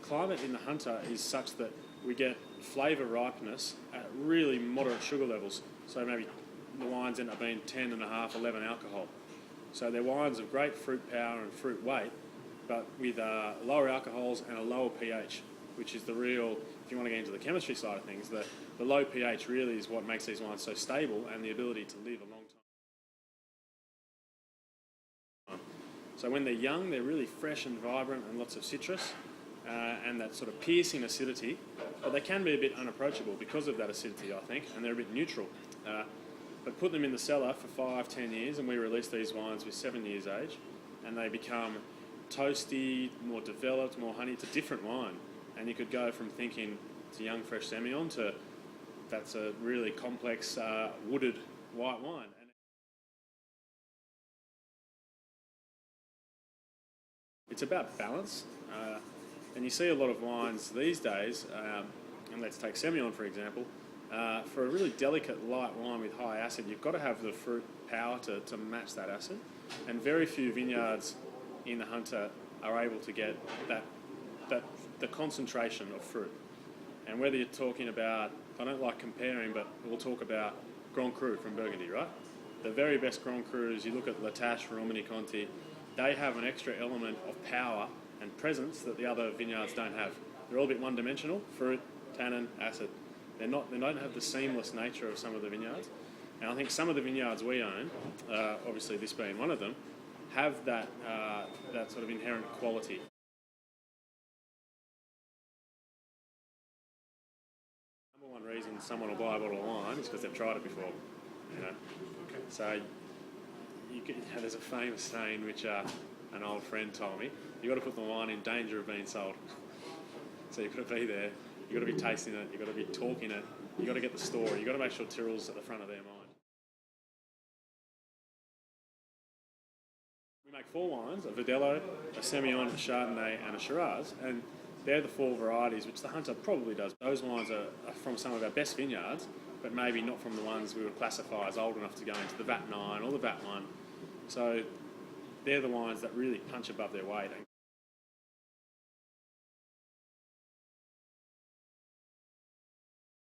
climate in the Hunter is such that we get flavour ripeness at really moderate sugar levels. So maybe the wines end up being 10.5, 11 alcohol. So they're wines of great fruit power and fruit weight, but with lower alcohols and a lower pH, which is the real, if you want to get into the chemistry side of things, the low pH really is what makes these wines so stable and the ability to live a long time. So when they're young, they're really fresh and vibrant and lots of citrus and that sort of piercing acidity, but they can be a bit unapproachable because of that acidity, I think, and they're a bit neutral. But put them in the cellar for 5-10 years and we release these wines with 7 years age and they become toasty, more developed, more honey. It's a different wine. And you could go from thinking it's a young fresh Semillon to that's a really complex wooded white wine. It's about balance. And you see a lot of wines these days, and let's take Semillon for example, for a really delicate light wine with high acid, you've got to have the fruit power to match that acid. And very few vineyards in the Hunter are able to get the concentration of fruit. And whether you're talking about, I don't like comparing, but we'll talk about Grand Cru from Burgundy, right? The very best Grand Crus, you look at La Tâche, Romani Conti, they have an extra element of power and presence that the other vineyards don't have. They're all a bit one-dimensional, fruit, tannin, acid. They don't have the seamless nature of some of the vineyards. And I think some of the vineyards we own, obviously this being one of them, have that sort of inherent quality. Number one reason someone will buy a bottle of wine is because they've tried it before. You know? Okay. So there's a famous saying which an old friend told me: you got to put the wine in danger of being sold. So you've got to be there. You've got to be tasting it. You've got to be talking it. You've got to get the story. You've got to make sure Tyrrell's at the front of their mind. We make 4 wines: a Verdelho, a Semillon, a Chardonnay, and a Shiraz, and they're the 4 varieties which the Hunter probably does. Those wines are from some of our best vineyards, but maybe not from the ones we would classify as old enough to go into the VAT 9 or the VAT 1. So they're the wines that really punch above their weight.